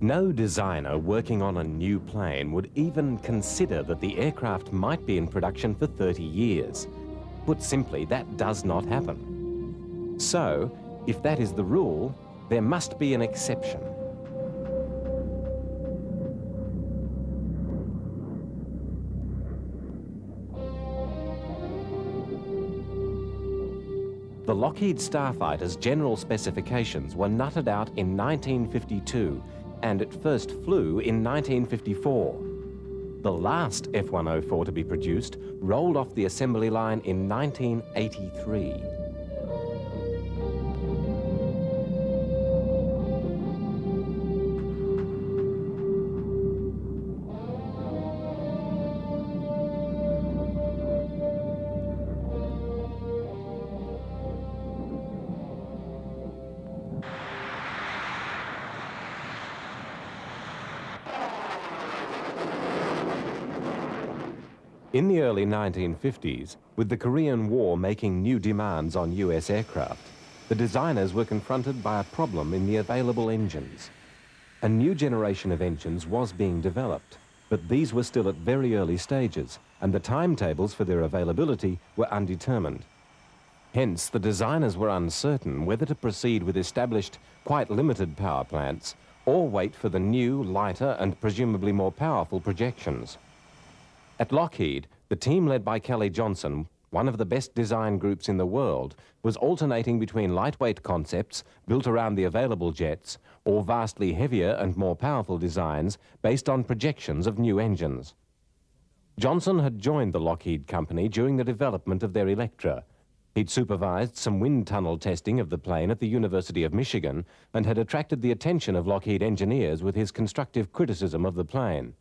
No designer working on a new plane would even consider that the aircraft might be in production for 30 years. Put simply, that does not happen. So, if that is the rule, there must be an exception. The Lockheed Starfighter's general specifications were nutted out in 1952 and it first flew in 1954. The last F-104 to be produced rolled off the assembly line in 1983. In the early 1950s, with the Korean War making new demands on US aircraft, the designers were confronted by a problem in the available engines. A new generation of engines was being developed, but these were still at very early stages, and the timetables for their availability were undetermined. Hence, the designers were uncertain whether to proceed with established, quite limited power plants, or wait for the new, lighter, and presumably more powerful projections. At Lockheed, the team led by Kelly Johnson, one of the best design groups in the world, was alternating between lightweight concepts built around the available jets or vastly heavier and more powerful designs based on projections of new engines. Johnson had joined the Lockheed company during the development of their Electra. He'd supervised some wind tunnel testing of the plane at the University of Michigan and had attracted the attention of Lockheed engineers with his constructive criticism of the plane.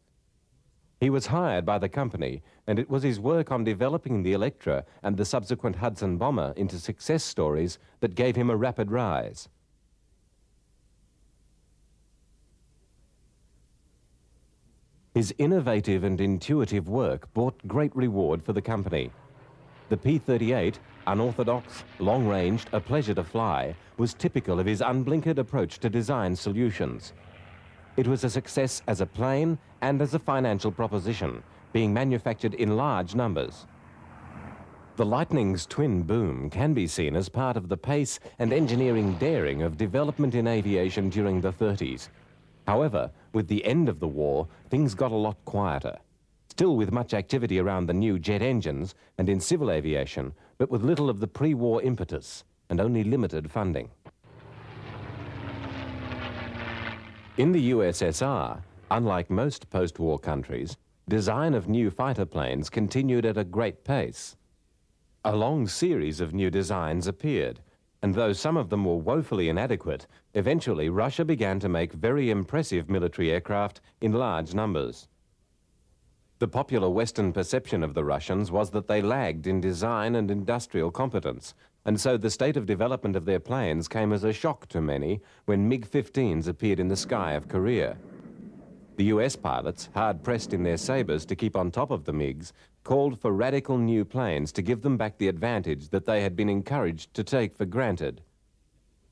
He was hired by the company, and it was his work on developing the Electra and the subsequent Hudson bomber into success stories that gave him a rapid rise. His innovative and intuitive work brought great reward for the company. The P-38, unorthodox, long-ranged, a pleasure to fly, was typical of his unblinkered approach to design solutions. It was a success as a plane and as a financial proposition, being manufactured in large numbers. The Lightning's twin boom can be seen as part of the pace and engineering daring of development in aviation during the 30s. However, with the end of the war, things got a lot quieter. Still with much activity around the new jet engines and in civil aviation, but with little of the pre-war impetus and only limited funding. In the USSR, unlike most post-war countries, design of new fighter planes continued at a great pace. A long series of new designs appeared, and though some of them were woefully inadequate, eventually Russia began to make very impressive military aircraft in large numbers. The popular Western perception of the Russians was that they lagged in design and industrial competence, and so the state of development of their planes came as a shock to many when MiG-15s appeared in the sky of Korea. The US pilots, hard-pressed in their sabres to keep on top of the MiGs, called for radical new planes to give them back the advantage that they had been encouraged to take for granted.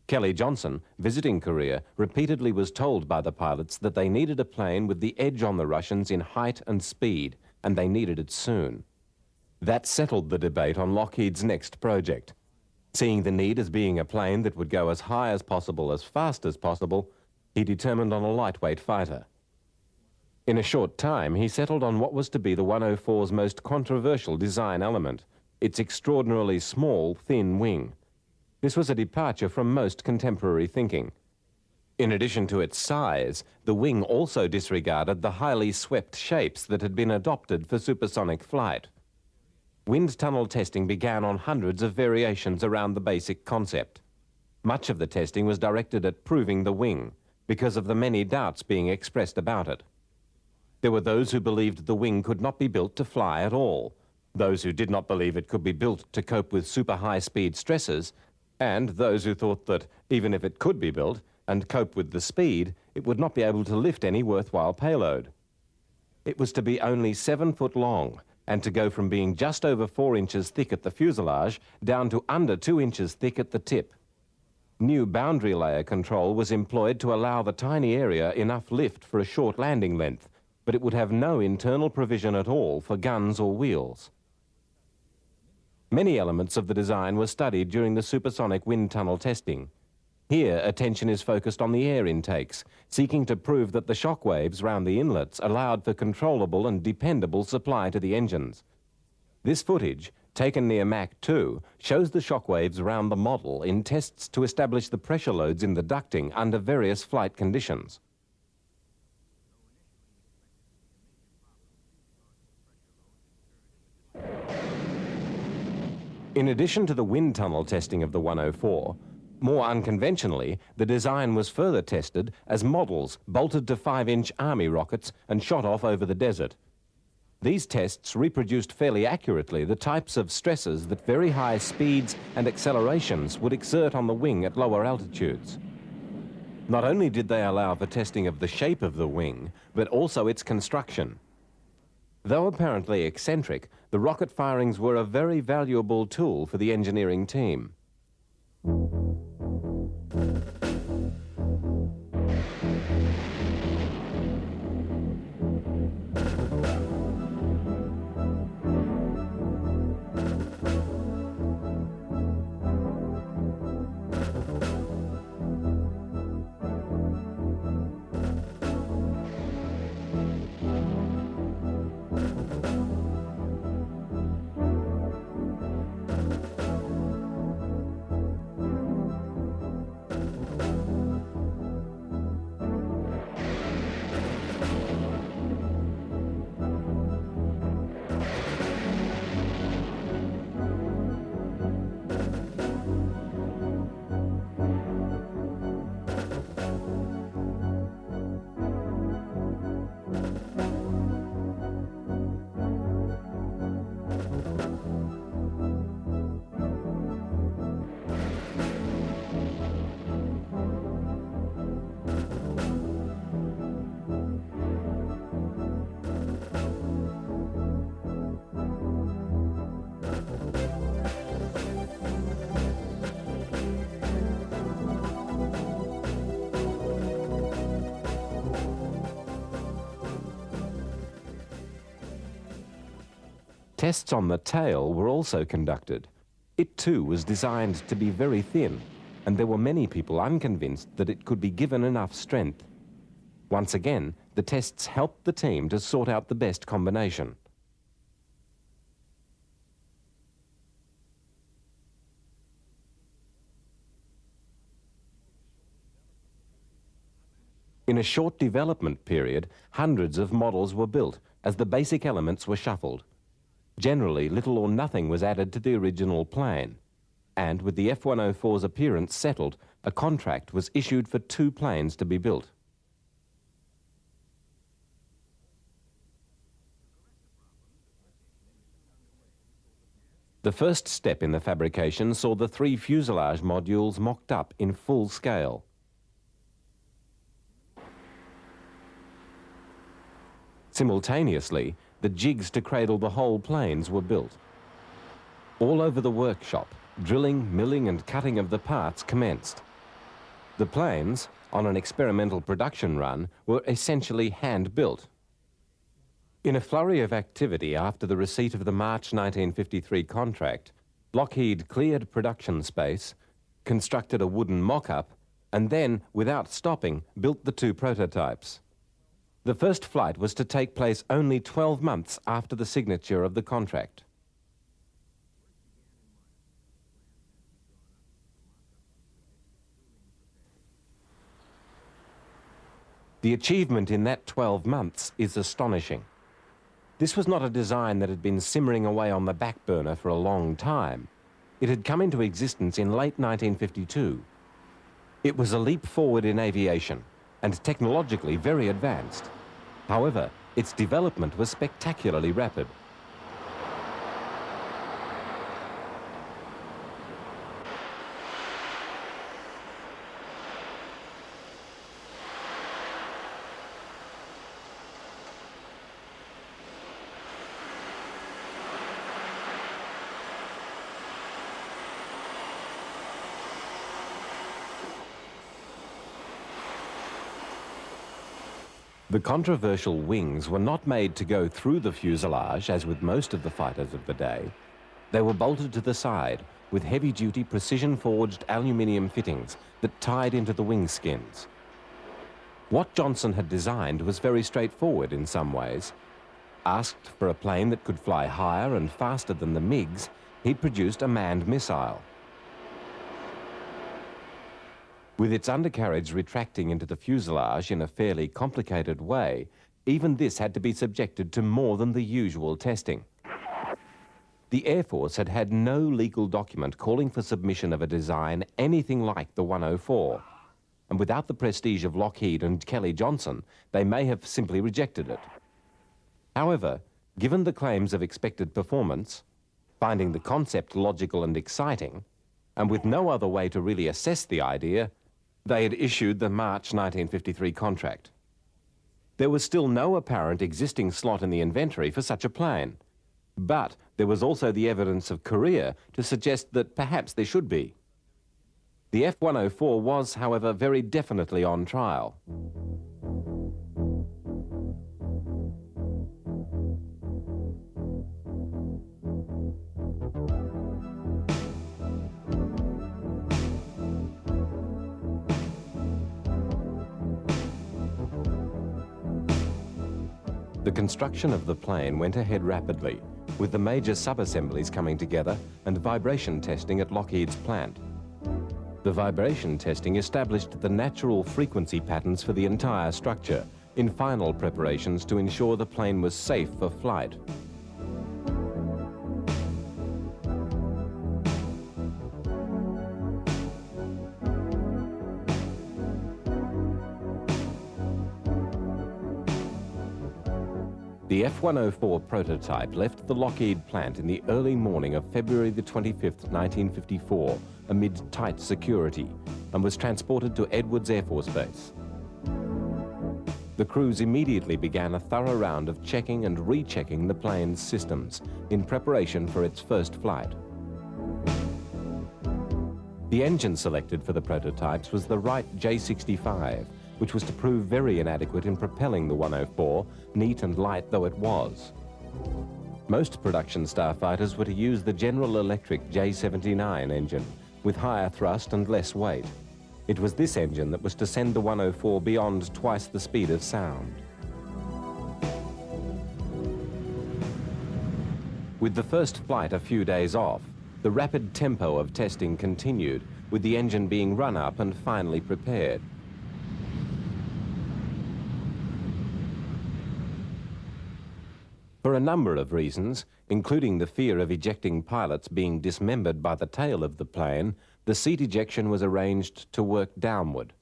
Kelly Johnson, visiting Korea, repeatedly was told by the pilots that they needed a plane with the edge on the Russians in height and speed, and they needed it soon. That settled the debate on Lockheed's next project. Seeing the need as being a plane that would go as high as possible, as fast as possible, he determined on a lightweight fighter. In a short time, he settled on what was to be the 104's most controversial design element, its extraordinarily small, thin wing. This was a departure from most contemporary thinking. In addition to its size, the wing also disregarded the highly swept shapes that had been adopted for supersonic flight. Wind tunnel testing began on hundreds of variations around the basic concept. Much of the testing was directed at proving the wing, because of the many doubts being expressed about it. There were those who believed the wing could not be built to fly at all, those who did not believe it could be built to cope with super high-speed stresses, and those who thought that even if it could be built and cope with the speed, it would not be able to lift any worthwhile payload. It was to be only 7 foot long, and to go from being just over 4 inches thick at the fuselage down to under 2 inches thick at the tip. New boundary layer control was employed to allow the tiny area enough lift for a short landing length, but it would have no internal provision at all for guns or wheels. Many elements of the design were studied during the supersonic wind tunnel testing. Here, attention is focused on the air intakes, seeking to prove that the shock waves round the inlets allowed for controllable and dependable supply to the engines. This footage, taken near Mach 2, shows the shock waves round the model in tests to establish the pressure loads in the ducting under various flight conditions. In addition to the wind tunnel testing of the 104, more unconventionally, the design was further tested as models bolted to 5-inch Army rockets and shot off over the desert. These tests reproduced fairly accurately the types of stresses that very high speeds and accelerations would exert on the wing at lower altitudes. Not only did they allow for testing of the shape of the wing, but also its construction. Though apparently eccentric, the rocket firings were a very valuable tool for the engineering team. Tests on the tail were also conducted. It too was designed to be very thin, and there were many people unconvinced that it could be given enough strength. Once again, the tests helped the team to sort out the best combination. In a short development period, hundreds of models were built as the basic elements were shuffled. Generally, little or nothing was added to the original plane. And with the F-104's appearance settled, a contract was issued for 2 planes to be built. The first step in the fabrication saw the 3 fuselage modules mocked up in full scale. Simultaneously, the jigs to cradle the whole planes were built. All over the workshop, drilling, milling and cutting of the parts commenced. The planes, on an experimental production run, were essentially hand-built. In a flurry of activity after the receipt of the March 1953 contract, Lockheed cleared production space, constructed a wooden mock-up, and then, without stopping, built the 2 prototypes. The first flight was to take place only 12 months after the signature of the contract. The achievement in that 12 months is astonishing. This was not a design that had been simmering away on the back burner for a long time. It had come into existence in late 1952. It was a leap forward in aviation and technologically very advanced. However, its development was spectacularly rapid. The controversial wings were not made to go through the fuselage, as with most of the fighters of the day. They were bolted to the side with heavy-duty precision-forged aluminium fittings that tied into the wing skins. What Johnson had designed was very straightforward in some ways. Asked for a plane that could fly higher and faster than the MiGs, he'd produced a manned missile. With its undercarriage retracting into the fuselage in a fairly complicated way, even this had to be subjected to more than the usual testing. The Air Force had had no legal document calling for submission of a design anything like the 104. And without the prestige of Lockheed and Kelly Johnson, they may have simply rejected it. However, given the claims of expected performance, finding the concept logical and exciting, and with no other way to really assess the idea, they had issued the March 1953 contract. There was still no apparent existing slot in the inventory for such a plane, but there was also the evidence of Korea to suggest that perhaps there should be. The F-104 was, however, very definitely on trial. The construction of the plane went ahead rapidly, with the major sub-assemblies coming together and vibration testing at Lockheed's plant. The vibration testing established the natural frequency patterns for the entire structure in final preparations to ensure the plane was safe for flight. The F-104 prototype left the Lockheed plant in the early morning of February the 25th, 1954, amid tight security, and was transported to Edwards Air Force Base. The crews immediately began a thorough round of checking and rechecking the plane's systems in preparation for its first flight. The engine selected for the prototypes was the Wright J65, which was to prove very inadequate in propelling the 104, neat and light though it was. Most production starfighters were to use the General Electric J79 engine, with higher thrust and less weight. It was this engine that was to send the 104 beyond twice the speed of sound. With the first flight a few days off, the rapid tempo of testing continued, with the engine being run up and finally prepared. For a number of reasons, including the fear of ejecting pilots being dismembered by the tail of the plane, the seat ejection was arranged to work downward.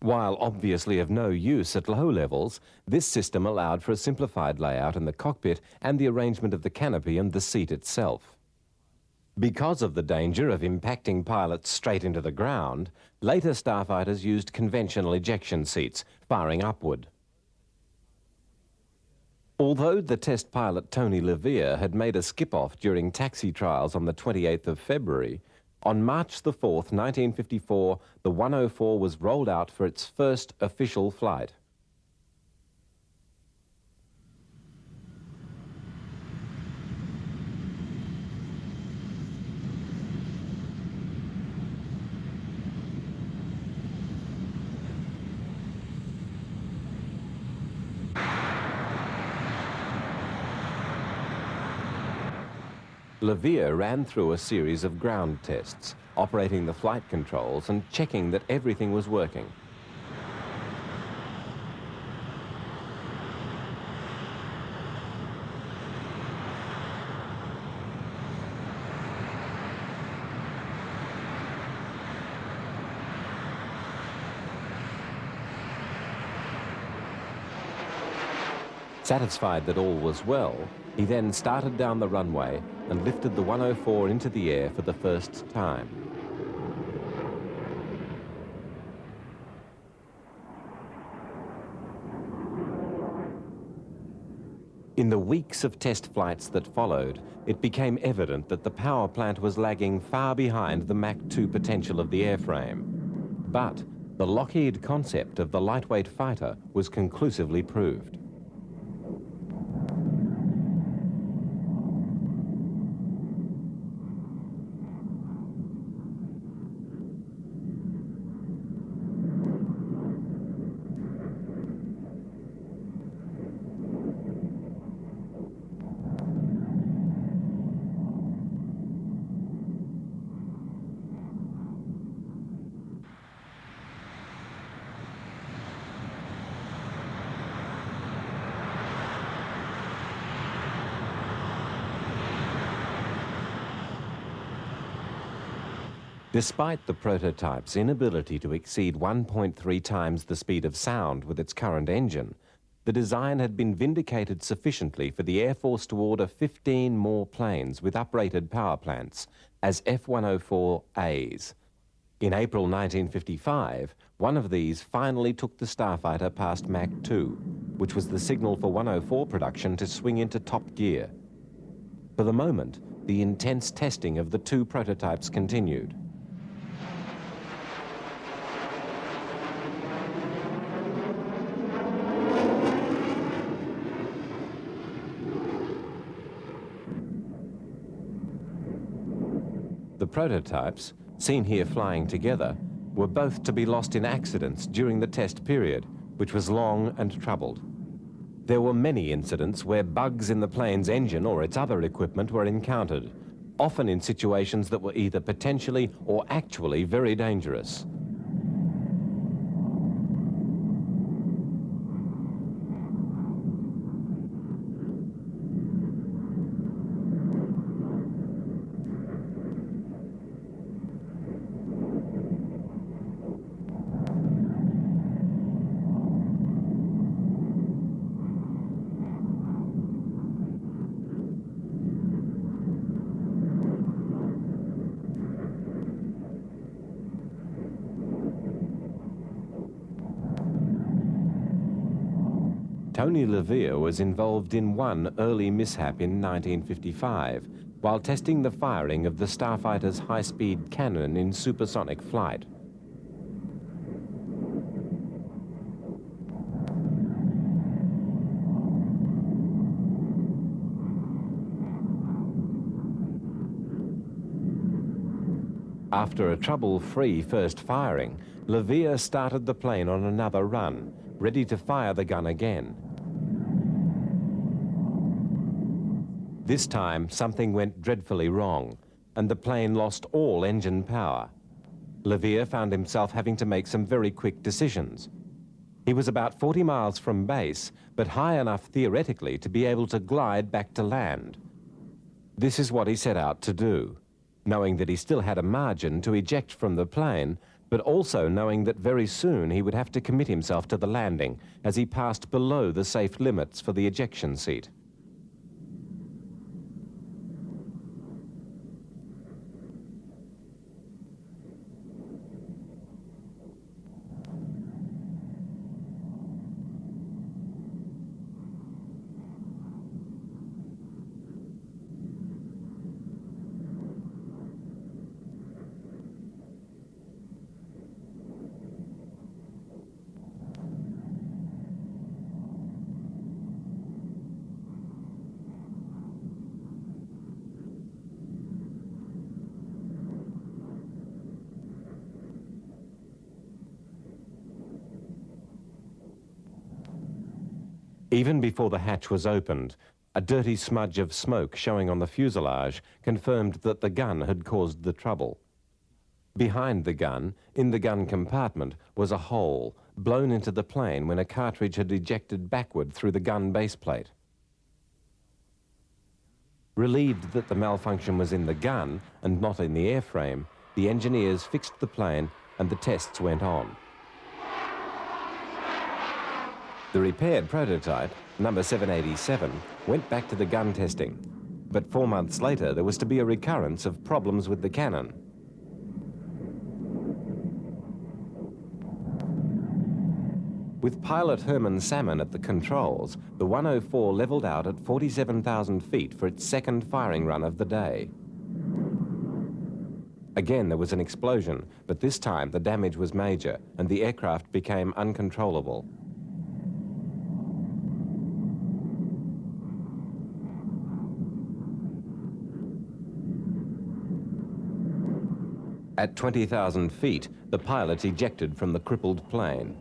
While obviously of no use at low levels, this system allowed for a simplified layout in the cockpit and the arrangement of the canopy and the seat itself. Because of the danger of impacting pilots straight into the ground, later starfighters used conventional ejection seats, firing upward. Although the test pilot Tony Levere had made a skip-off during taxi trials on the 28th of February, on March the 4th, 1954, the 104 was rolled out for its first official flight. Levere ran through a series of ground tests, operating the flight controls and checking that everything was working. Satisfied that all was well, he then started down the runway and lifted the 104 into the air for the first time. In the weeks of test flights that followed, it became evident that the power plant was lagging far behind the Mach 2 potential of the airframe. But the Lockheed concept of the lightweight fighter was conclusively proved. Despite the prototype's inability to exceed 1.3 times the speed of sound with its current engine, the design had been vindicated sufficiently for the Air Force to order 15 more planes with uprated power plants as F-104As. In April 1955, one of these finally took the Starfighter past Mach 2, which was the signal for 104 production to swing into top gear. For the moment, the intense testing of the two prototypes continued. The prototypes, seen here flying together, were both to be lost in accidents during the test period, which was long and troubled. There were many incidents where bugs in the plane's engine or its other equipment were encountered, often in situations that were either potentially or actually very dangerous. Tony LeVere was involved in one early mishap in 1955 while testing the firing of the Starfighter's high-speed cannon in supersonic flight. After a trouble-free first firing, LeVere started the plane on another run, ready to fire the gun again. This time, something went dreadfully wrong, and the plane lost all engine power. LeVere found himself having to make some very quick decisions. He was about 40 miles from base, but high enough theoretically to be able to glide back to land. This is what he set out to do, knowing that he still had a margin to eject from the plane, but also knowing that very soon he would have to commit himself to the landing as he passed below the safe limits for the ejection seat. Even before the hatch was opened, a dirty smudge of smoke showing on the fuselage confirmed that the gun had caused the trouble. Behind the gun, in the gun compartment, was a hole blown into the plane when a cartridge had ejected backward through the gun baseplate. Relieved that the malfunction was in the gun and not in the airframe, the engineers fixed the plane and the tests went on. The repaired prototype, number 787, went back to the gun testing, but 4 months later there was to be a recurrence of problems with the cannon. With pilot Herman Salmon at the controls, the 104 leveled out at 47,000 feet for its second firing run of the day. Again, there was an explosion, but this time the damage was major and the aircraft became uncontrollable. At 20,000 feet, the pilot ejected from the crippled plane.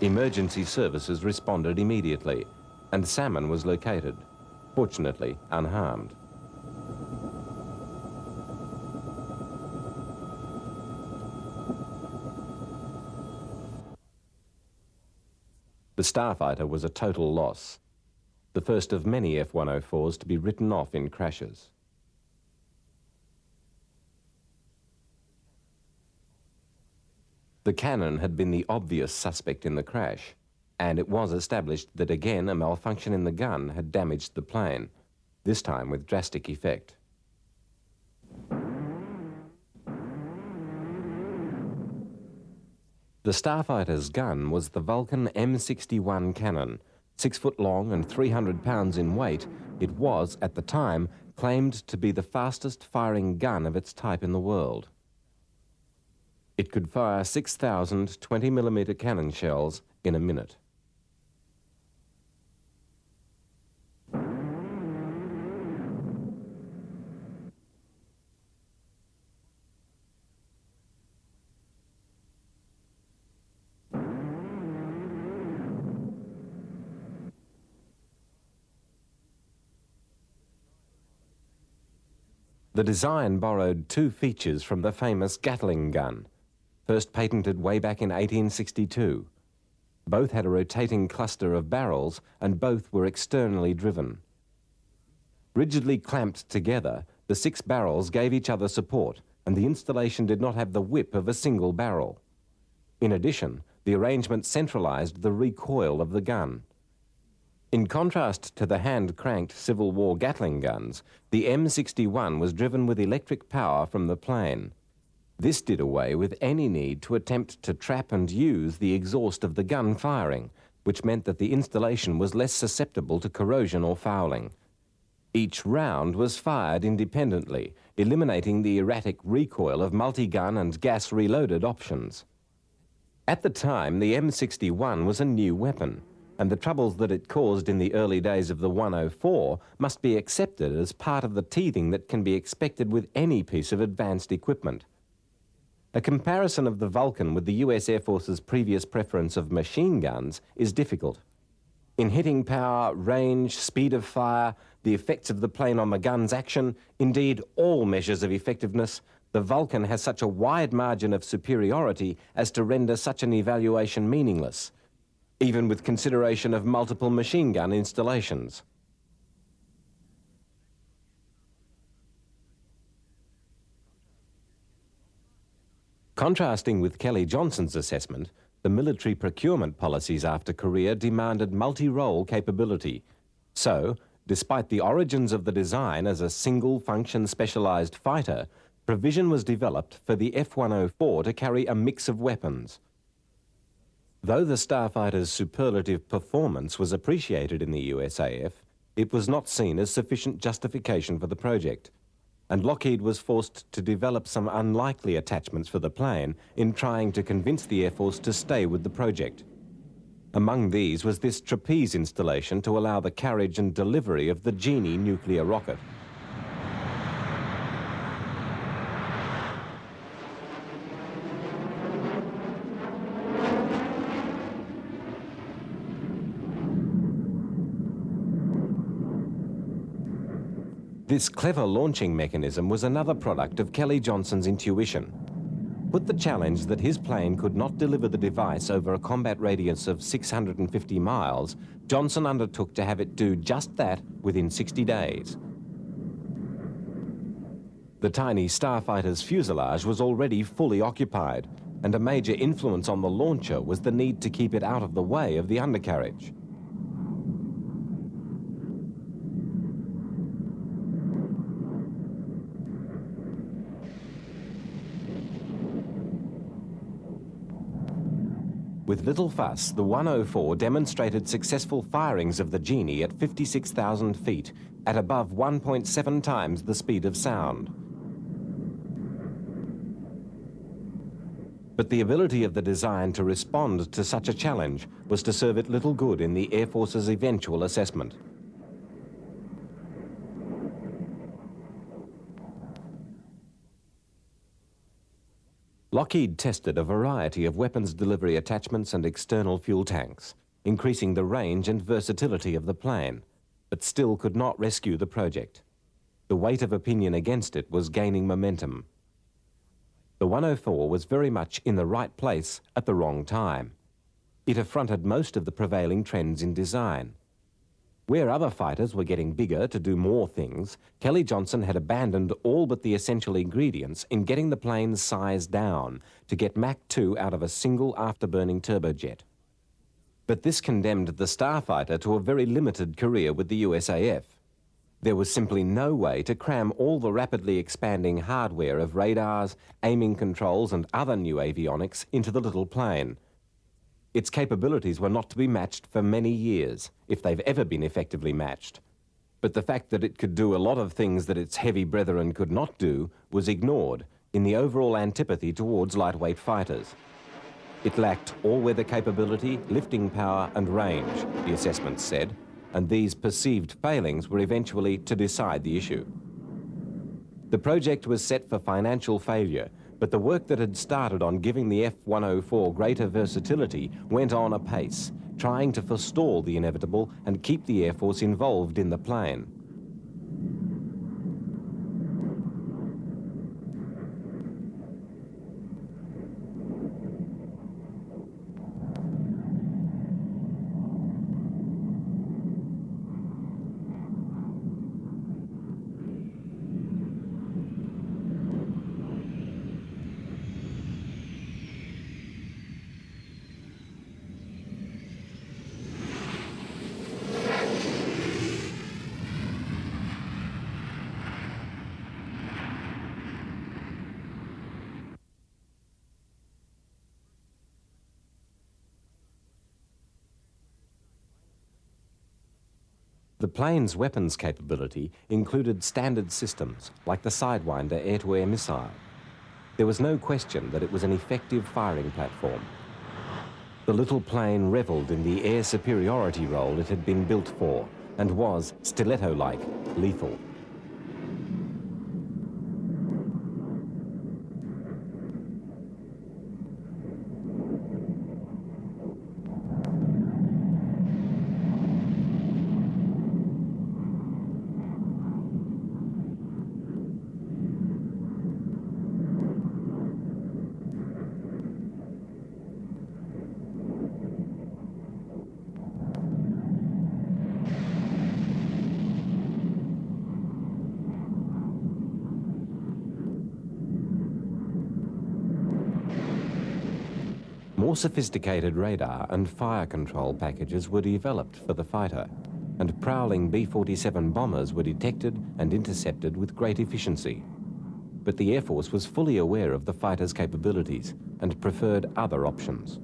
Emergency services responded immediately, and Salmon was located, fortunately unharmed. The Starfighter was a total loss, the first of many F-104s to be written off in crashes. The cannon had been the obvious suspect in the crash, and it was established that again a malfunction in the gun had damaged the plane, this time with drastic effect. The Starfighter's gun was the Vulcan M61 cannon. 6 foot long and 300 pounds in weight, it was, at the time, claimed to be the fastest firing gun of its type in the world. It could fire 6,000 20mm cannon shells in a minute. The design borrowed 2 features from the famous Gatling gun, first patented way back in 1862. Both had a rotating cluster of barrels and both were externally driven. Rigidly clamped together, the 6 barrels gave each other support and the installation did not have the whip of a single barrel. In addition, the arrangement centralized the recoil of the gun. In contrast to the hand-cranked Civil War Gatling guns, the M61 was driven with electric power from the plane. This did away with any need to attempt to trap and use the exhaust of the gun firing, which meant that the installation was less susceptible to corrosion or fouling. Each round was fired independently, eliminating the erratic recoil of multi-gun and gas-reloaded options. At the time, the M61 was a new weapon, and the troubles that it caused in the early days of the 104 must be accepted as part of the teething that can be expected with any piece of advanced equipment. A comparison of the Vulcan with the US Air Force's previous preference of machine guns is difficult. In hitting power, range, speed of fire, the effects of the plane on the gun's action, indeed all measures of effectiveness, the Vulcan has such a wide margin of superiority as to render such an evaluation meaningless, even with consideration of multiple machine gun installations. Contrasting with Kelly Johnson's assessment, the military procurement policies after Korea demanded multi-role capability. So, despite the origins of the design as a single-function specialized fighter, provision was developed for the F-104 to carry a mix of weapons. Though the Starfighter's superlative performance was appreciated in the USAF, it was not seen as sufficient justification for the project, and Lockheed was forced to develop some unlikely attachments for the plane in trying to convince the Air Force to stay with the project. Among these was this trapeze installation to allow the carriage and delivery of the Genie nuclear rocket. This clever launching mechanism was another product of Kelly Johnson's intuition. Put the challenge that his plane could not deliver the device over a combat radius of 650 miles, Johnson undertook to have it do just that within 60 days. The tiny Starfighter's fuselage was already fully occupied, and a major influence on the launcher was the need to keep it out of the way of the undercarriage. With little fuss, the 104 demonstrated successful firings of the Genie at 56,000 feet at above 1.7 times the speed of sound. But the ability of the design to respond to such a challenge was to serve it little good in the Air Force's eventual assessment. Lockheed tested a variety of weapons delivery attachments and external fuel tanks, increasing the range and versatility of the plane, but still could not rescue the project. The weight of opinion against it was gaining momentum. The 104 was very much in the right place at the wrong time. It affronted most of the prevailing trends in design. Where other fighters were getting bigger to do more things, Kelly-Johnson had abandoned all but the essential ingredients in getting the plane's size down to get Mach 2 out of a single afterburning turbojet. But this condemned the Starfighter to a very limited career with the USAF. There was simply no way to cram all the rapidly expanding hardware of radars, aiming controls and other new avionics into the little plane. Its capabilities were not to be matched for many years, if they've ever been effectively matched. But the fact that it could do a lot of things that its heavy brethren could not do was ignored in the overall antipathy towards lightweight fighters. It lacked all-weather capability, lifting power and range, the assessments said, and these perceived failings were eventually to decide the issue. The project was set for financial failure, but the work that had started on giving the F-104 greater versatility went on apace, trying to forestall the inevitable and keep the Air Force involved in the plane. The plane's weapons capability included standard systems like the Sidewinder air-to-air missile. There was no question that it was an effective firing platform. The little plane revelled in the air superiority role it had been built for and was, stiletto-like, lethal. More sophisticated radar and fire control packages were developed for the fighter, and prowling B-47 bombers were detected and intercepted with great efficiency. But the Air Force was fully aware of the fighter's capabilities and preferred other options.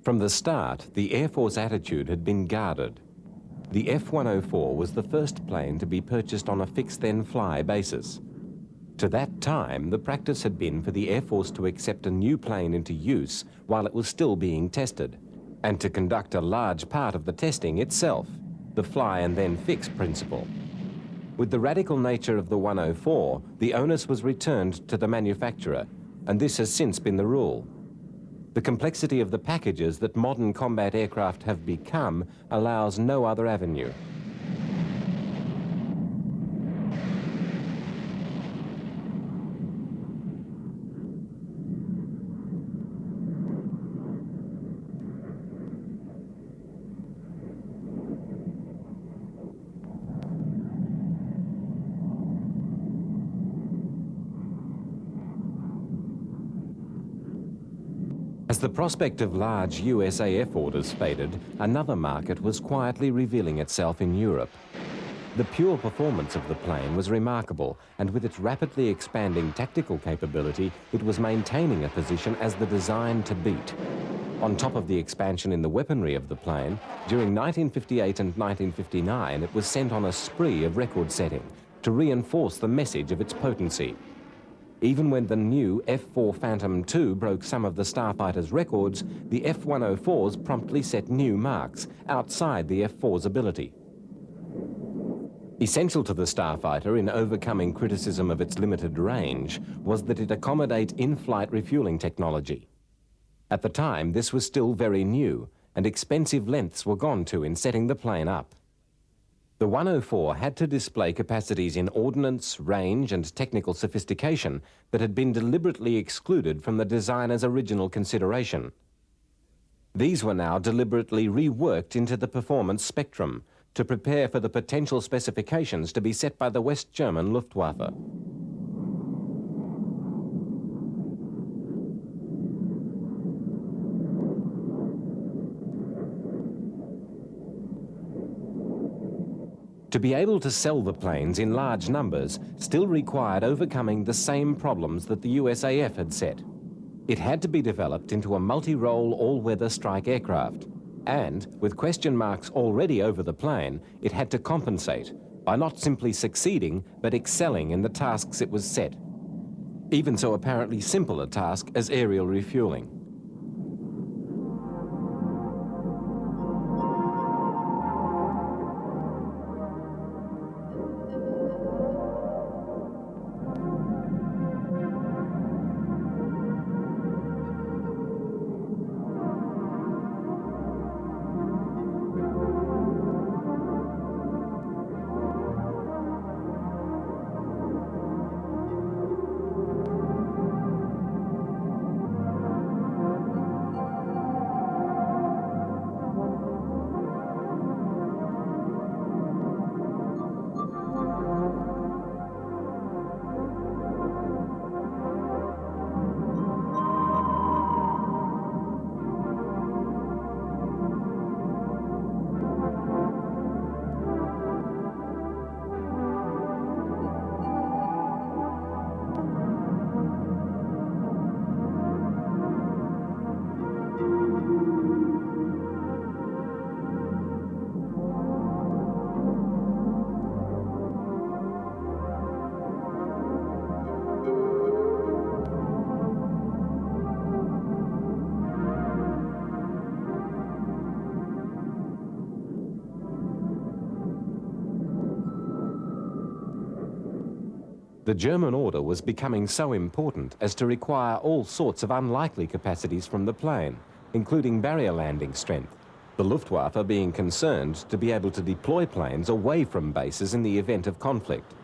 From the start, the Air Force attitude had been guarded. The F-104 was the first plane to be purchased on a fix-then-fly basis. To that time, the practice had been for the Air Force to accept a new plane into use while it was still being tested, and to conduct a large part of the testing itself, the fly and then fix principle. With the radical nature of the 104, the onus was returned to the manufacturer, and this has since been the rule. The complexity of the packages that modern combat aircraft have become allows no other avenue. As the prospect of large USAF orders faded, another market was quietly revealing itself in Europe. The pure performance of the plane was remarkable, and with its rapidly expanding tactical capability, it was maintaining a position as the design to beat. On top of the expansion in the weaponry of the plane, during 1958 and 1959, it was sent on a spree of record setting to reinforce the message of its potency. Even when the new F-4 Phantom II broke some of the Starfighter's records, the F-104s promptly set new marks outside the F-4's ability. Essential to the Starfighter in overcoming criticism of its limited range was that it accommodate in-flight refueling technology. At the time, this was still very new, and expensive lengths were gone to in setting the plane up. The 104 had to display capacities in ordnance, range, and technical sophistication that had been deliberately excluded from the designer's original consideration. These were now deliberately reworked into the performance spectrum to prepare for the potential specifications to be set by the West German Luftwaffe. To be able to sell the planes in large numbers still required overcoming the same problems that the USAF had set. It had to be developed into a multi-role all-weather strike aircraft. And, with question marks already over the plane, it had to compensate by not simply succeeding, but excelling in the tasks it was set. Even so apparently simple a task as aerial refueling. The German order was becoming so important as to require all sorts of unlikely capacities from the plane, including barrier landing strength, the Luftwaffe being concerned to be able to deploy planes away from bases in the event of conflict.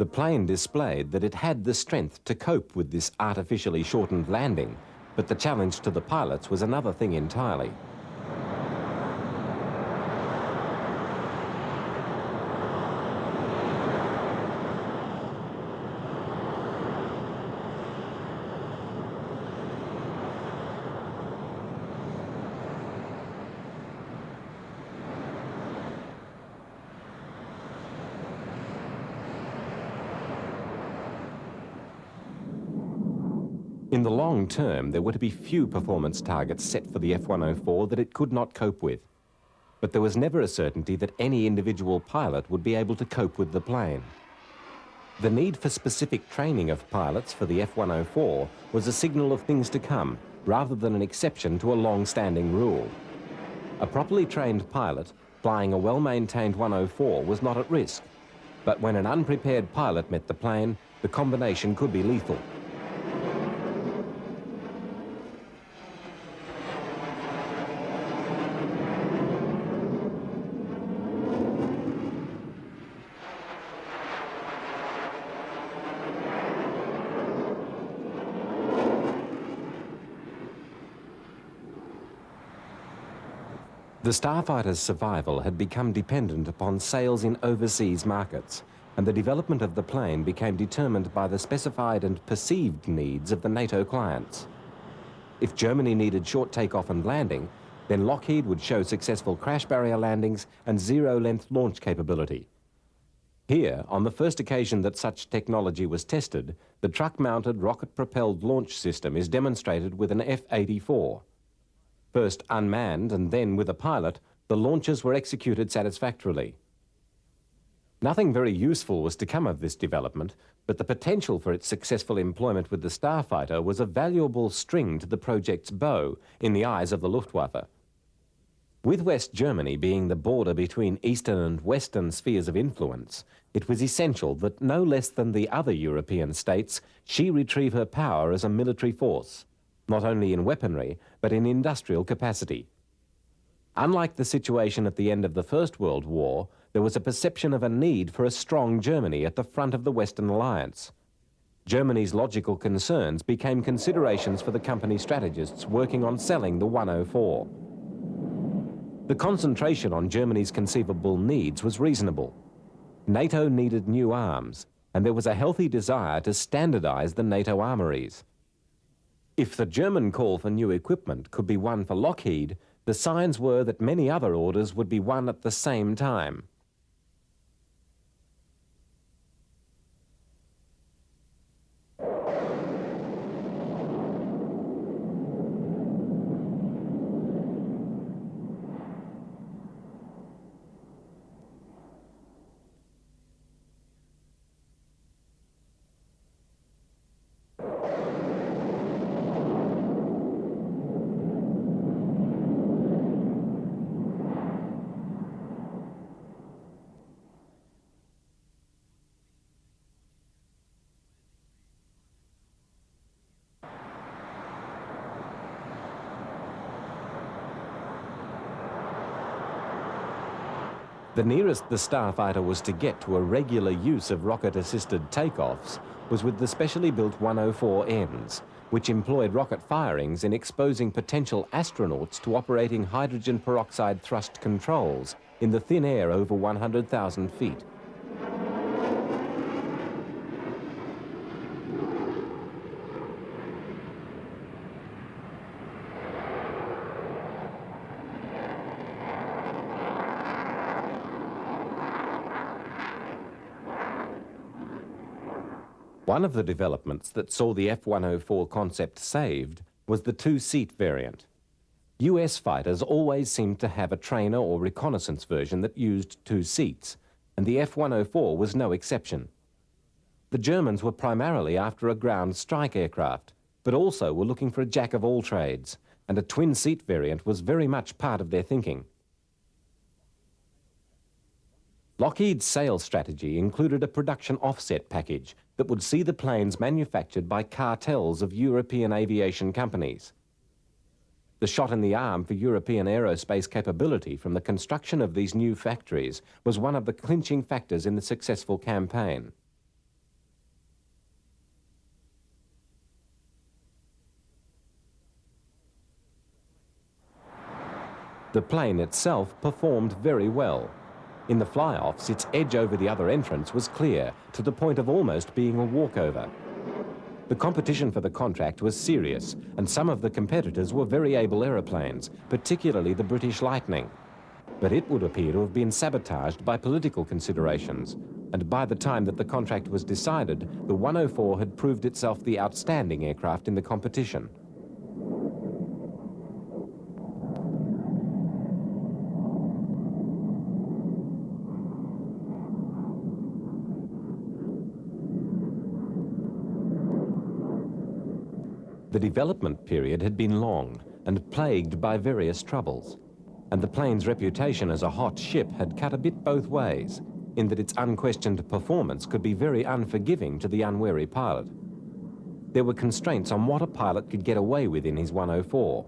The plane displayed that it had the strength to cope with this artificially shortened landing, but the challenge to the pilots was another thing entirely. In the long term, there were to be few performance targets set for the F-104 that it could not cope with. But there was never a certainty that any individual pilot would be able to cope with the plane. The need for specific training of pilots for the F-104 was a signal of things to come, rather than an exception to a long-standing rule. A properly trained pilot flying a well-maintained 104 was not at risk, but when an unprepared pilot met the plane, the combination could be lethal. The Starfighter's survival had become dependent upon sales in overseas markets, and the development of the plane became determined by the specified and perceived needs of the NATO clients. If Germany needed short takeoff and landing, then Lockheed would show successful crash barrier landings and zero-length launch capability. Here, on the first occasion that such technology was tested, the truck-mounted rocket-propelled launch system is demonstrated with an F-104. First unmanned and then with a pilot, the launches were executed satisfactorily. Nothing very useful was to come of this development, but the potential for its successful employment with the Starfighter was a valuable string to the project's bow in the eyes of the Luftwaffe. With West Germany being the border between Eastern and Western spheres of influence, it was essential that no less than the other European states she retrieve her power as a military force, not only in weaponry, but in industrial capacity. Unlike the situation at the end of the First World War, there was a perception of a need for a strong Germany at the front of the Western alliance. Germany's logical concerns became considerations for the company strategists working on selling the 104. The concentration on Germany's conceivable needs was reasonable. NATO needed new arms, and there was a healthy desire to standardize the NATO armories. If the German call for new equipment could be won for Lockheed, the signs were that many other orders would be won at the same time. The nearest the Starfighter was to get to a regular use of rocket-assisted takeoffs was with the specially built 104Ns, which employed rocket firings in exposing potential astronauts to operating hydrogen peroxide thrust controls in the thin air over 100,000 feet. One of the developments that saw the F-104 concept saved was the two-seat variant. US fighters always seemed to have a trainer or reconnaissance version that used two seats, and the F-104 was no exception. The Germans were primarily after a ground strike aircraft, but also were looking for a jack of all trades, and a twin-seat variant was very much part of their thinking. Lockheed's sales strategy included a production offset package that would see the planes manufactured by cartels of European aviation companies. The shot in the arm for European aerospace capability from the construction of these new factories was one of the clinching factors in the successful campaign. The plane itself performed very well. In the fly-offs, its edge over the other entrants was clear, to the point of almost being a walkover. The competition for the contract was serious, and some of the competitors were very able aeroplanes, particularly the British Lightning. But it would appear to have been sabotaged by political considerations, and by the time that the contract was decided, the 104 had proved itself the outstanding aircraft in the competition. The development period had been long and plagued by various troubles, and the plane's reputation as a hot ship had cut a bit both ways, in that its unquestioned performance could be very unforgiving to the unwary pilot. There were constraints on what a pilot could get away with in his 104.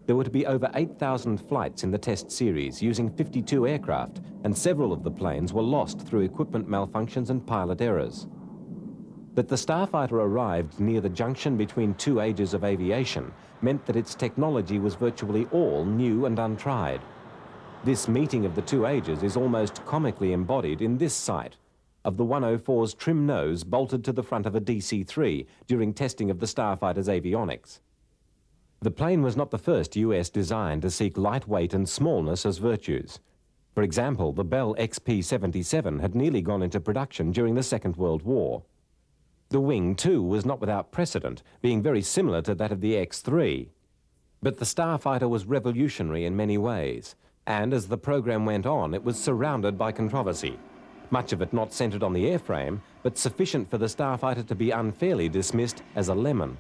There were to be over 8,000 flights in the test series using 52 aircraft, and several of the planes were lost through equipment malfunctions and pilot errors. That the Starfighter arrived near the junction between two ages of aviation meant that its technology was virtually all new and untried. This meeting of the two ages is almost comically embodied in this sight of the 104's trim nose bolted to the front of a DC-3 during testing of the Starfighter's avionics. The plane was not the first US design to seek lightweight and smallness as virtues. For example, the Bell XP-77 had nearly gone into production during the Second World War. The wing, too, was not without precedent, being very similar to that of the X-3. But the Starfighter was revolutionary in many ways, and as the program went on, it was surrounded by controversy, much of it not centered on the airframe, but sufficient for the Starfighter to be unfairly dismissed as a lemon.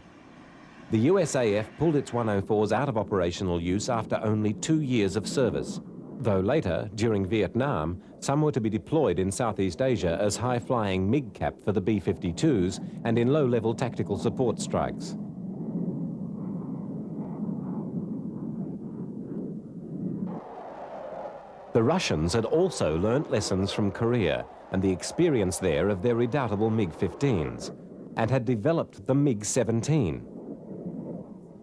The USAF pulled its 104s out of operational use after only 2 years of service, though later, during Vietnam, some were to be deployed in Southeast Asia as high-flying MiG-cap for the B-52s and in low-level tactical support strikes. The Russians had also learnt lessons from Korea and the experience there of their redoubtable MiG-15s, and had developed the MiG-17.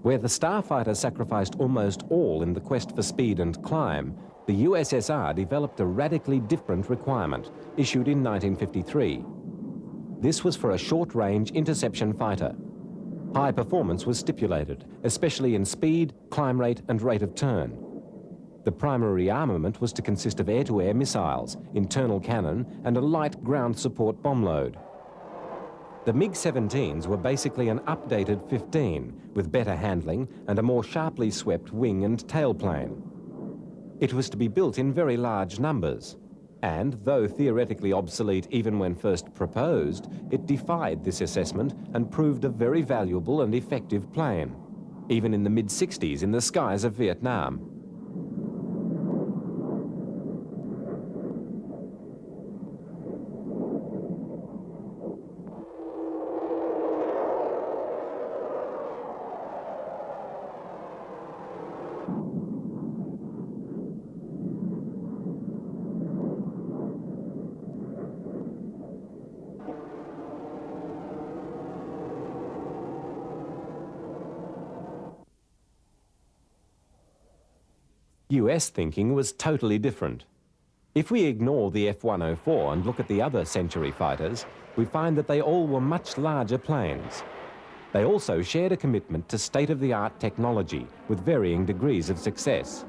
Where the Starfighter sacrificed almost all in the quest for speed and climb, the USSR developed a radically different requirement, issued in 1953. This was for a short-range interception fighter. High performance was stipulated, especially in speed, climb rate, and rate of turn. The primary armament was to consist of air-to-air missiles, internal cannon, and a light ground support bomb load. The MiG-17s were basically an updated 15, with better handling and a more sharply swept wing and tailplane. It was to be built in very large numbers, and though theoretically obsolete even when first proposed, it defied this assessment and proved a very valuable and effective plane, even in the mid-60s in the skies of Vietnam. US thinking was totally different. If we ignore the F-104 and look at the other Century fighters, we find that they all were much larger planes. They also shared a commitment to state-of-the-art technology with varying degrees of success.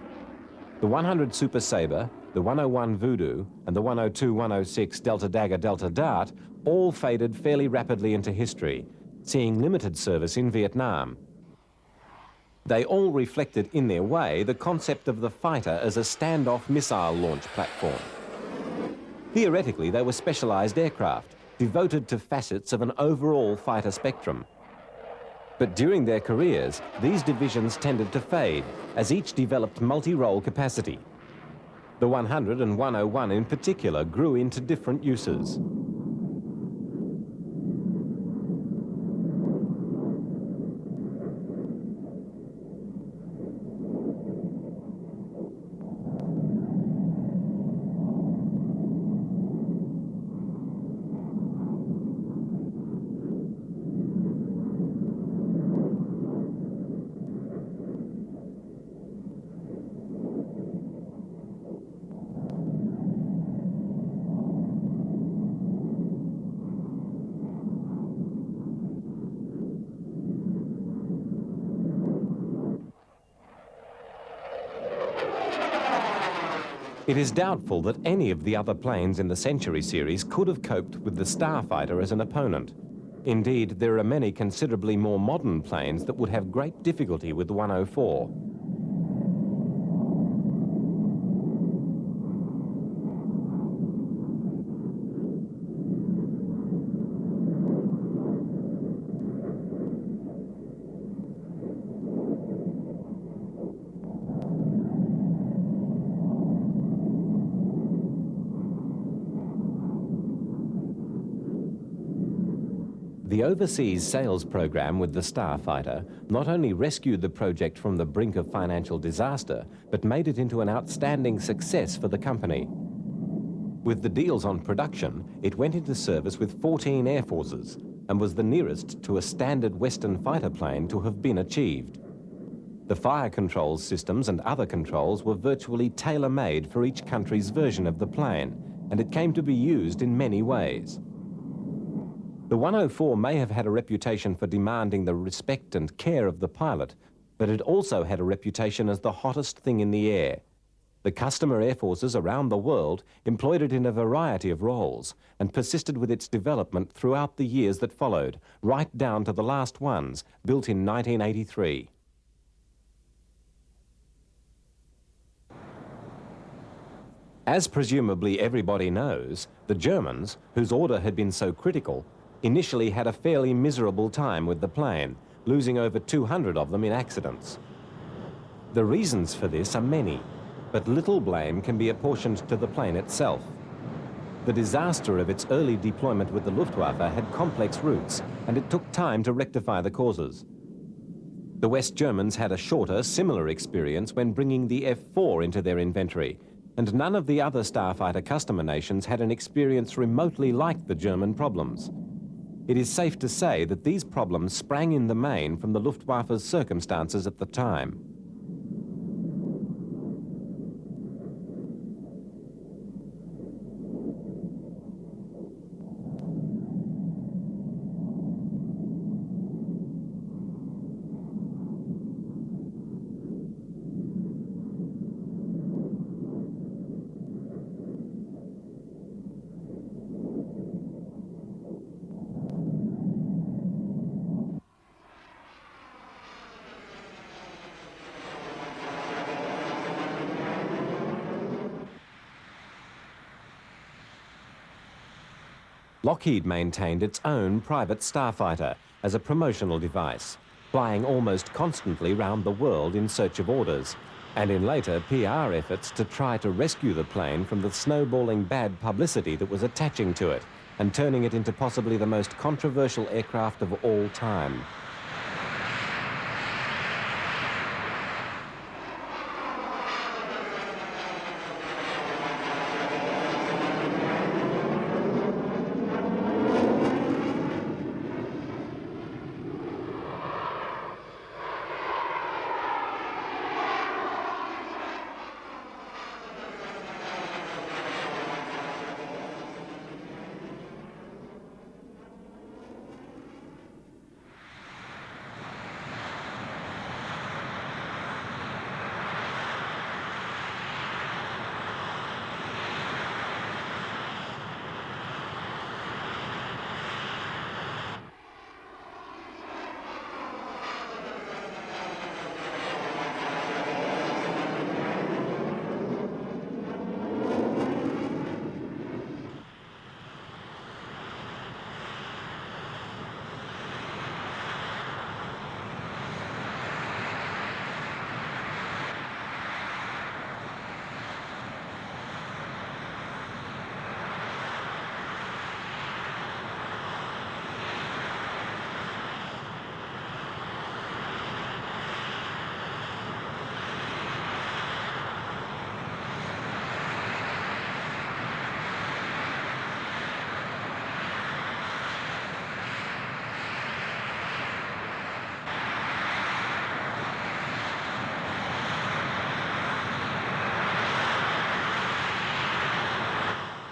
The 100 Super Sabre, the 101 Voodoo, and the 102-106 Delta Dagger Delta Dart all faded fairly rapidly into history, seeing limited service in Vietnam. They all reflected in their way the concept of the fighter as a standoff missile launch platform. Theoretically, they were specialized aircraft, devoted to facets of an overall fighter spectrum. But during their careers, these divisions tended to fade, as each developed multi-role capacity. The 100 and 101 in particular grew into different uses. It is doubtful that any of the other planes in the Century series could have coped with the Starfighter as an opponent. Indeed, there are many considerably more modern planes that would have great difficulty with the 104. The overseas sales program with the Starfighter not only rescued the project from the brink of financial disaster, but made it into an outstanding success for the company. With the deals on production, it went into service with 14 air forces and was the nearest to a standard Western fighter plane to have been achieved. The fire control systems and other controls were virtually tailor-made for each country's version of the plane, and it came to be used in many ways. The 104 may have had a reputation for demanding the respect and care of the pilot, but it also had a reputation as the hottest thing in the air. The customer air forces around the world employed it in a variety of roles and persisted with its development throughout the years that followed, right down to the last ones, built in 1983. As presumably everybody knows, the Germans, whose order had been so critical, initially had a fairly miserable time with the plane, losing over 200 of them in accidents. The reasons for this are many, but little blame can be apportioned to the plane itself. The disaster of its early deployment with the Luftwaffe had complex roots, and it took time to rectify the causes. The West Germans had a shorter, similar experience when bringing the F-4 into their inventory, and none of the other Starfighter customer nations had an experience remotely like the German problems. It is safe to say that these problems sprang in the main from the Luftwaffe's circumstances at the time. Lockheed maintained its own private Starfighter as a promotional device, flying almost constantly round the world in search of orders, and in later PR efforts to try to rescue the plane from the snowballing bad publicity that was attaching to it and turning it into possibly the most controversial aircraft of all time.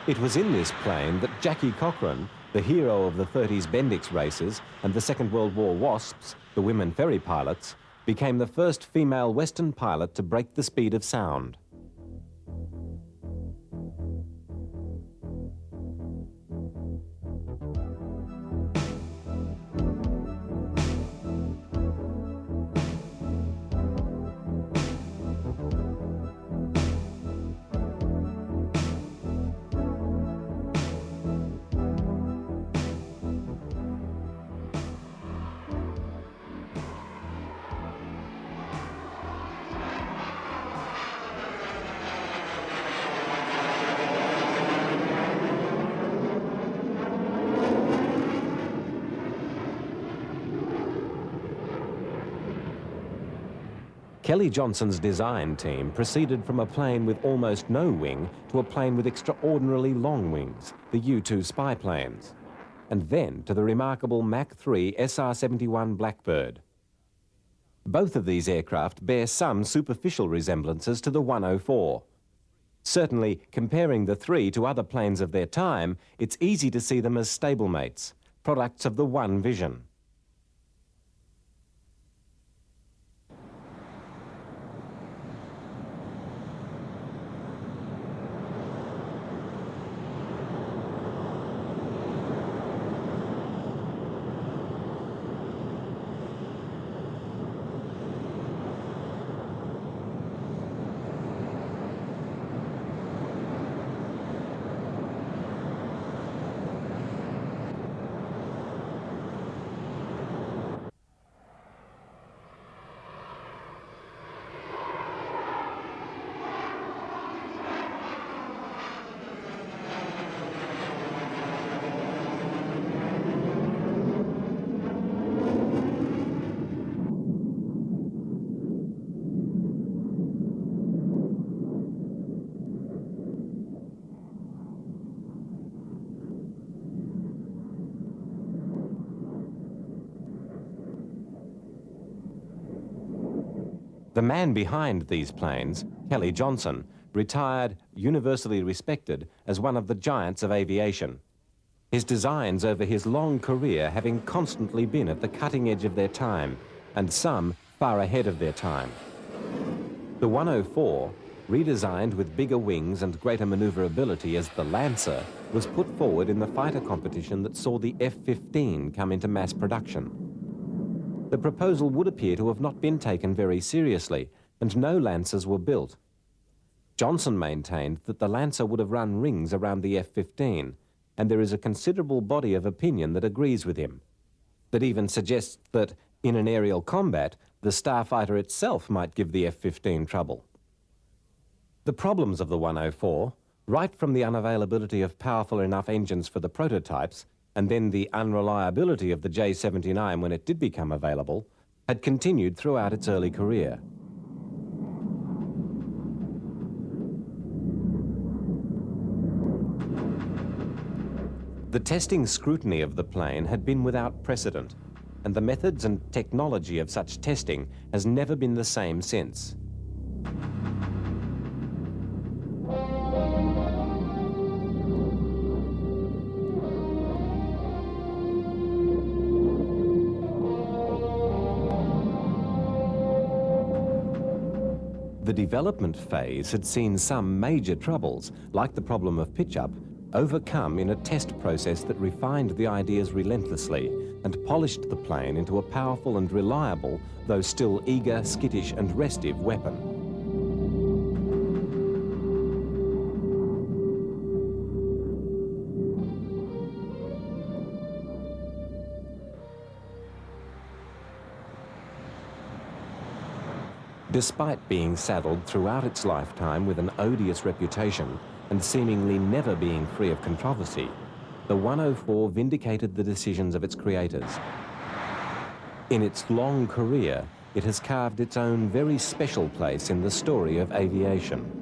It was in this plane that Jackie Cochran, the hero of the 30s Bendix races and the Second World War WASPs, the women ferry pilots, became the first female Western pilot to break the speed of sound. Kelly Johnson's design team proceeded from a plane with almost no wing to a plane with extraordinarily long wings, the U-2 spy planes, and then to the remarkable Mach 3 SR-71 Blackbird. Both of these aircraft bear some superficial resemblances to the 104. Certainly, comparing the three to other planes of their time, it's easy to see them as stablemates, products of the one vision. The man behind these planes, Kelly Johnson, retired, universally respected as one of the giants of aviation. His designs over his long career having constantly been at the cutting edge of their time, and some far ahead of their time. The 104, redesigned with bigger wings and greater maneuverability as the Lancer, was put forward in the fighter competition that saw the F-15 come into mass production. The proposal would appear to have not been taken very seriously, and no Lancers were built. Johnson maintained that the Lancer would have run rings around the F-15, and there is a considerable body of opinion that agrees with him, that even suggests that, in an aerial combat, the Starfighter itself might give the F-15 trouble. The problems of the 104, right from the unavailability of powerful enough engines for the prototypes, and then the unreliability of the J-79 when it did become available, had continued throughout its early career. The testing scrutiny of the plane had been without precedent, and the methods and technology of such testing has never been the same since. The development phase had seen some major troubles, like the problem of pitch-up, overcome in a test process that refined the ideas relentlessly and polished the plane into a powerful and reliable, though still eager, skittish and restive weapon. Despite being saddled throughout its lifetime with an odious reputation and seemingly never being free of controversy, the 104 vindicated the decisions of its creators. In its long career, it has carved its own very special place in the story of aviation.